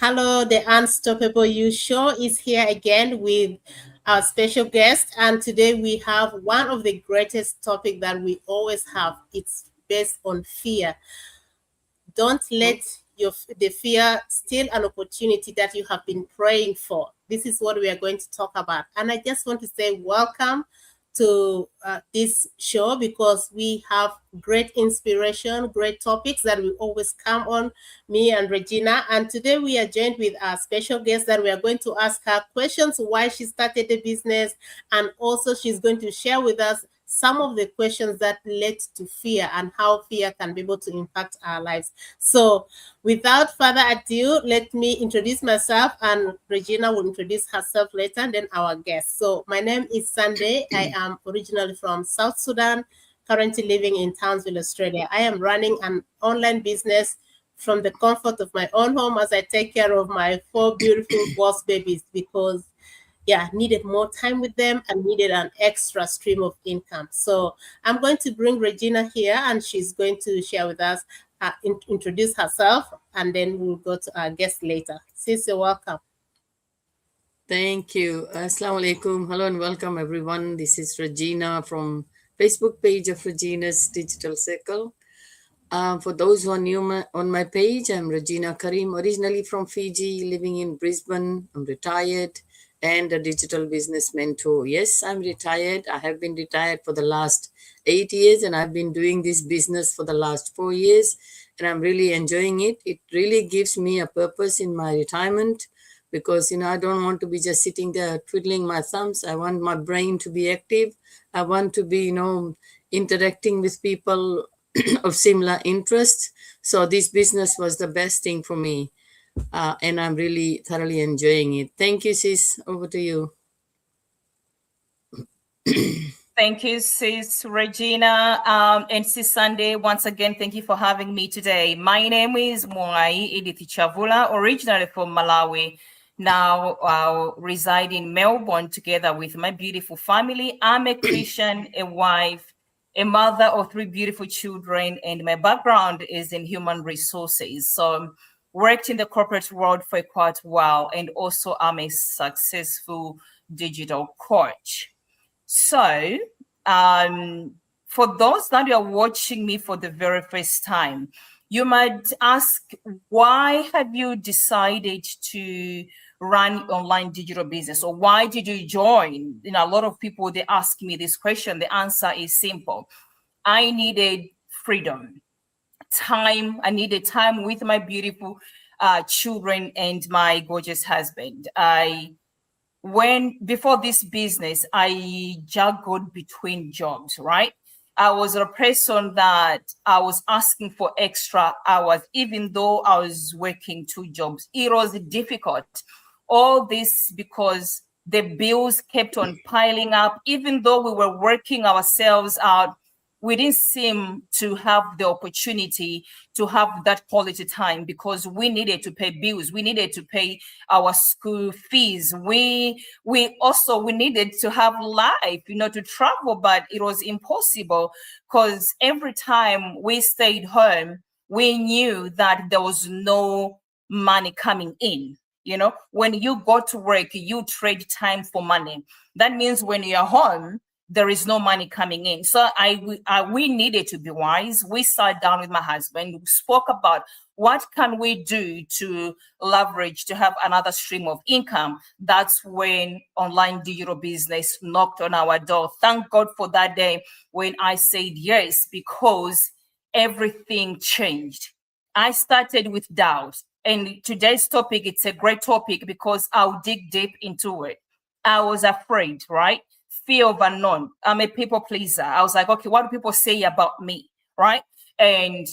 Hello, the Unstoppable You Show is here again with our special guest, and today we have one of the greatest topic that we always have. It's based on fear. Don't let the fear steal an opportunity that you have been praying for. This is what we are going to talk about, and I just want to say welcome to this show because we have great inspiration, great topics that will always come on, me and Regina. And today we are joined with our special guest that we are going to ask her questions why she started the business, and also she's going to share with us some of the questions that led to fear and how fear can be able to impact our lives. So, without further ado, let me introduce myself, and Regina will introduce herself later, and then our guest. So, my name is Sunday. I am originally from South Sudan, currently living in Townsville, Australia. I am running an online business from the comfort of my own home as I take care of my four beautiful boss babies because needed more time with them and needed an extra stream of income. So I'm going to bring Regina here and she's going to share with us, introduce herself, and then we'll go to our guest later. Sis, you're welcome. Thank you. Assalamu alaikum. Hello and welcome everyone. This is Regina from Facebook page of Regina's Digital Circle. For those who are new on my page, I'm Regina Karim, originally from Fiji, living in Brisbane. I'm retired and a digital business mentor. Yes, I'm retired. I have been retired for the last 8 years and I've been doing this business for the last 4 years and I'm really enjoying it. It really gives me a purpose in my retirement because I don't want to be just sitting there twiddling my thumbs. I want my brain to be active. I want to be interacting with people of similar interests. So this business was the best thing for me, and I'm really thoroughly enjoying it. Thank you, sis. Over to you. Thank you, Sis Regina. And Sis Sunday, once again, thank you for having me today. My name is Mwai Edith Chavula, originally from Malawi. Now reside in Melbourne together with my beautiful family. I'm a Christian, a wife, a mother of 3 beautiful children, and my background is in human resources. So worked in the corporate world for quite a while, and also I'm a successful digital coach. So, for those that are watching me for the very first time, you might ask, why have you decided to run online digital business, or why did you join? A lot of people, they ask me this question. The answer is simple. I needed freedom, time. I needed time with my beautiful children and my gorgeous husband. Before this business, I juggled between jobs, right? I was a person that I was asking for extra hours, even though I was working 2 jobs. It was difficult. All this because the bills kept on piling up. Even though we were working ourselves out, we didn't seem to have the opportunity to have that quality time because we needed to pay bills. We needed to pay our school fees. We needed to have life, to travel, but it was impossible because every time we stayed home, we knew that there was no money coming in. When you go to work, you trade time for money. That means when you're home, there is no money coming in. So we needed to be wise. We sat down with my husband, we spoke about what can we do to leverage to have another stream of income. That's when online digital business knocked on our door. Thank God for that day when I said yes, because everything changed. I started with doubt. And today's topic, it's a great topic because I'll dig deep into it. I was afraid, right? Fear of unknown. I'm a people pleaser. I was like, okay, what do people say about me, right? And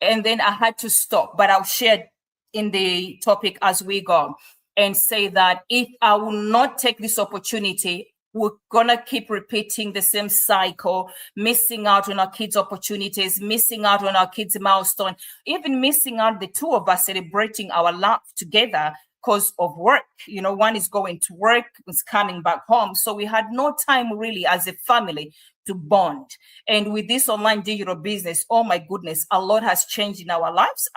then I had to stop, but I'll share in the topic as we go and say that if I will not take this opportunity, we're gonna keep repeating the same cycle, missing out on our kids' opportunities, missing out on our kids' milestone, even missing out the 2 of us celebrating our life together because of work. One is going to work, is coming back home. So we had no time really as a family to bond. And with this online digital business, oh my goodness, a lot has changed in our lives.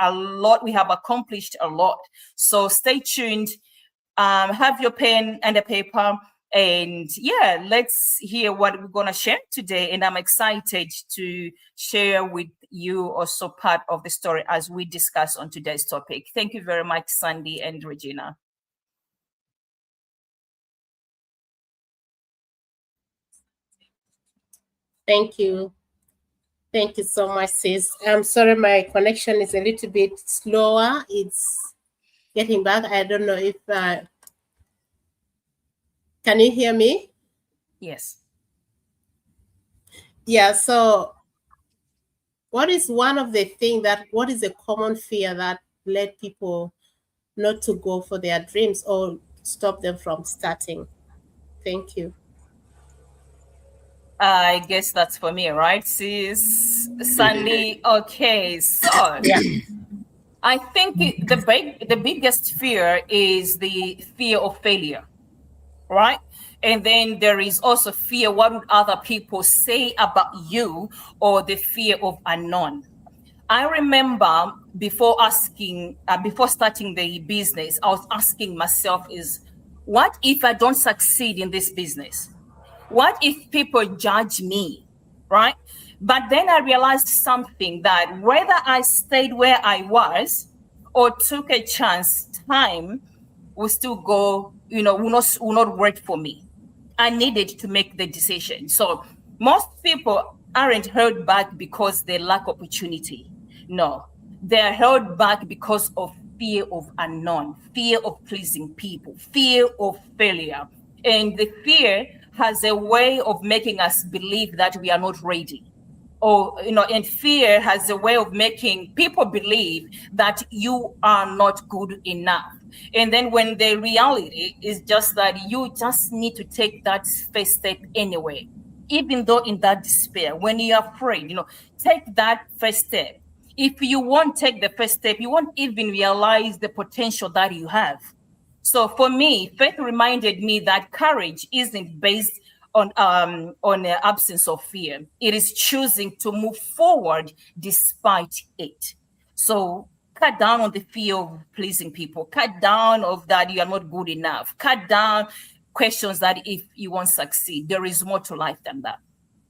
We have accomplished a lot. So stay tuned. Have your pen and a paper. And yeah, let's hear what we're going to share today. And I'm excited to share with you also part of the story as we discuss on today's topic. Thank you very much, Sandy and Regina. Thank you. Thank you so much, sis. I'm sorry, my connection is a little bit slower. It's getting back. I don't know if, can you hear me? Yes. Yeah, so what is one of the things what is a common fear that led people not to go for their dreams or stop them from starting? Thank you. I guess that's for me, right, sis? Sandy, okay, so Yeah. I think the biggest fear is the fear of failure, right? And then there is also fear, what would other people say about you, or the fear of unknown. I remember before starting the business, I was asking myself what if I don't succeed in this business? What if people judge me, right? But then I realized something, that whether I stayed where I was or took a chance, time will still go, will not work for me. I needed to make the decision. So most people aren't held back because they lack opportunity. No, they're held back because of fear of unknown, fear of pleasing people, fear of failure. And the fear has a way of making us believe that we are not ready. And fear has a way of making people believe that you are not good enough. And then when the reality is just that you just need to take that first step anyway, even though in that despair, when you're afraid, take that first step. If you won't take the first step, you won't even realize the potential that you have. So for me, faith reminded me that courage isn't based on the absence of fear. It is choosing to move forward despite it. So cut down on the fear of pleasing people. Cut down of that you are not good enough. Cut down questions that if you won't succeed. There is more to life than that.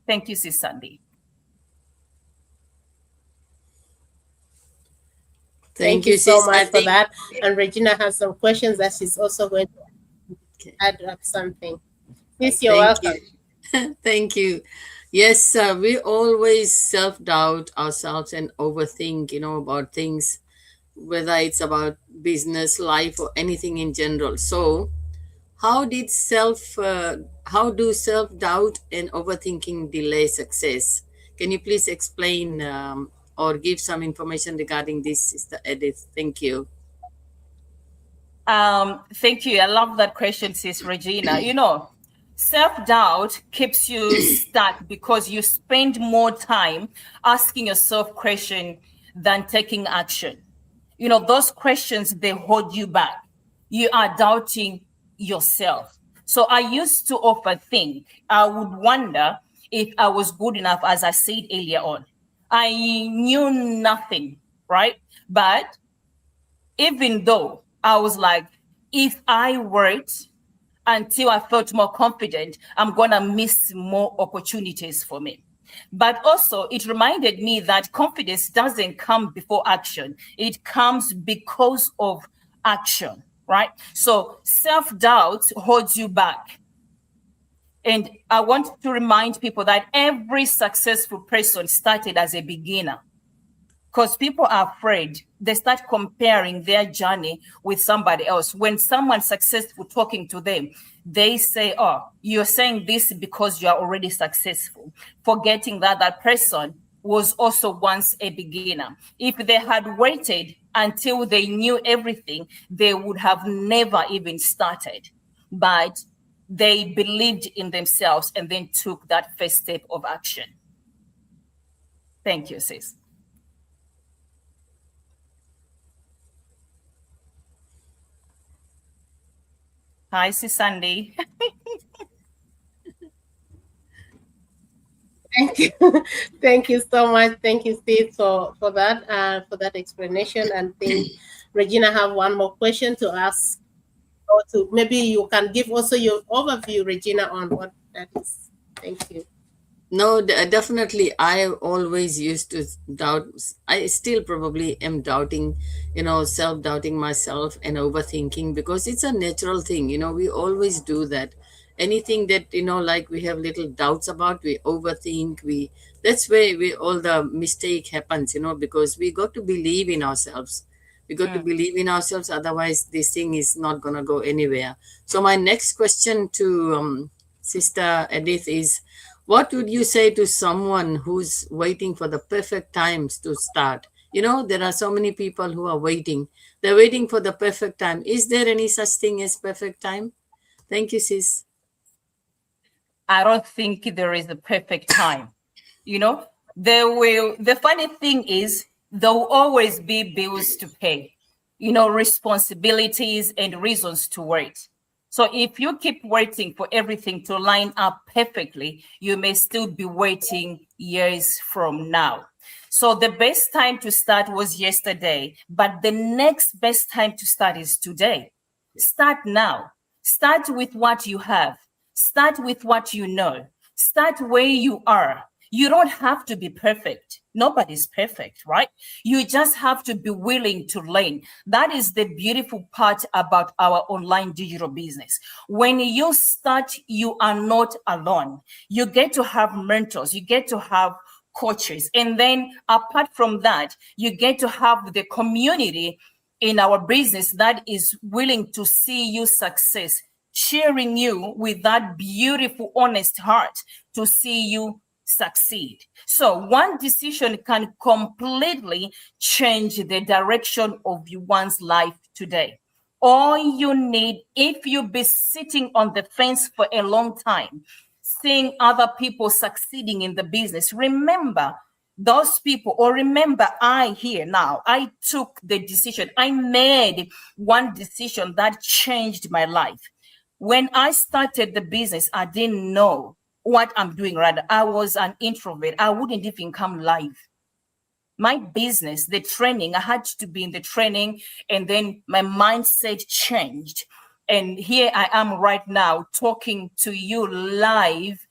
Thank you, Sis Sandy. Thank you so much for that. And Regina has some questions that she's also going to add up something. Please, you're welcome. Thank you. Yes, we always self-doubt ourselves and overthink, about things, whether it's about business, life, or anything in general. So how do self-doubt and overthinking delay success? Can you please explain or give some information regarding this, Sister Edith? Thank you. Thank you. I love that question, Sis Regina. Self-doubt keeps you stuck because you spend more time asking yourself questions than taking action. Those questions, they hold you back. You are doubting yourself. So I used to overthink. I would wonder if I was good enough, as I said earlier on. I knew nothing, right? But even though I was like, if I worked until I felt more confident, I'm going to miss more opportunities for me. But also, it reminded me that confidence doesn't come before action. It comes because of action, right? So self-doubt holds you back. And I want to remind people that every successful person started as a beginner. Because people are afraid. They start comparing their journey with somebody else. When someone's successful talking to them, they say, oh, you're saying this because you are already successful, forgetting that that person was also once a beginner. If they had waited until they knew everything, they would have never even started. But they believed in themselves and then took that first step of action. Thank you, sis. Hi, Sis Sandy. Thank you. Thank you so much. Thank you, Steve, for that explanation. And think Regina have one more question to ask, or to maybe you can give also your overview, Regina, on what that is. Thank you. No, definitely. I always used to doubt. I still probably am doubting, self-doubting myself and overthinking, because it's a natural thing. We always do that. Anything that, like we have little doubts about, we overthink. That's where all the mistake happens, because we got to believe in ourselves. We got to believe in ourselves. Otherwise, this thing is not going to go anywhere. So my next question to Sister Edith is, what would you say to someone who's waiting for the perfect times to start? There are so many people who are waiting. They're waiting for the perfect time. Is there any such thing as perfect time? Thank you, sis. I don't think there is a perfect time. The funny thing is, there will always be bills to pay, responsibilities and reasons to wait. So if you keep waiting for everything to line up perfectly, you may still be waiting years from now. So the best time to start was yesterday, but the next best time to start is today. Start now. Start with what you have. Start with what you know. Start where you are. You don't have to be perfect. Nobody's perfect, right? You just have to be willing to learn. That is the beautiful part about our online digital business. When you start, you are not alone. You get to have mentors. You get to have coaches. And then apart from that, you get to have the community in our business that is willing to see you success, cheering you with that beautiful, honest heart to see you succeed. So one decision can completely change the direction of one's life today. All you need, if you be sitting on the fence for a long time, seeing other people succeeding in the business, remember those people, or remember I here now, I took the decision. I made one decision that changed my life. When I started the business, I didn't know what I'm doing right now. I was an introvert. I wouldn't even come live. My business, the training, I had to be in the training, and then my mindset changed. And here I am right now talking to you live,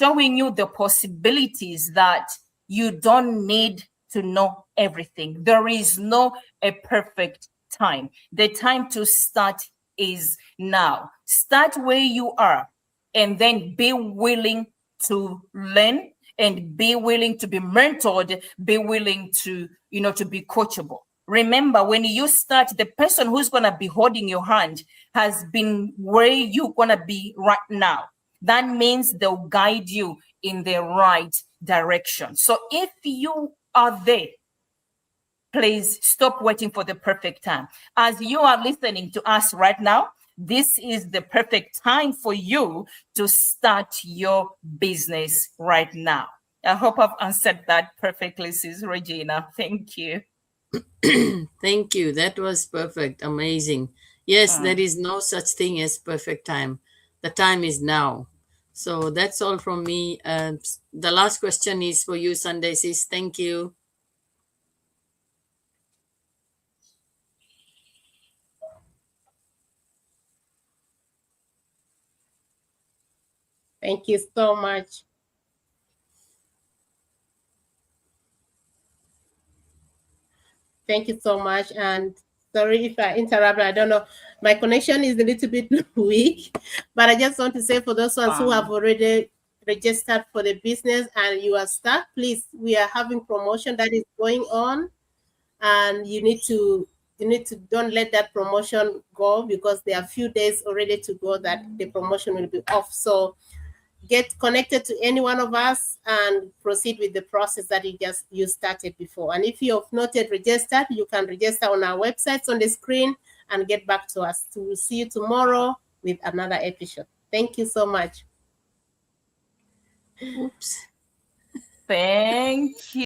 showing you the possibilities that you don't need to know everything. There is no a perfect time. The time to start is now. Start where you are, and then be willing to learn, and be willing to be mentored, be willing to, to be coachable. Remember, when you start, the person who's going to be holding your hand has been where you're going to be right now. That means they'll guide you in the right direction. So if you are there, please stop waiting for the perfect time. As you are listening to us right now, this is the perfect time for you to start your business right now. I hope I've answered that perfectly, Sis Regina. Thank you. Thank you. That was perfect. Amazing. Yes, there is no such thing as perfect time. The time is now. So that's all from me. The last question is for you, Sunday, sis. Thank you. Thank you so much. Thank you so much. And sorry if I interrupt. I don't know. My connection is a little bit weak, but I just want to say, for those ones who have already registered for the business and you are stuck, please, we are having promotion that is going on, and you need to don't let that promotion go, because there are a few days already to go that the promotion will be off. So get connected to any one of us and proceed with the process that you started before. And if you have not yet registered, you can register on our websites on the screen and get back to us. We'll see you tomorrow with another episode. Thank you so much. Oops. Thank you.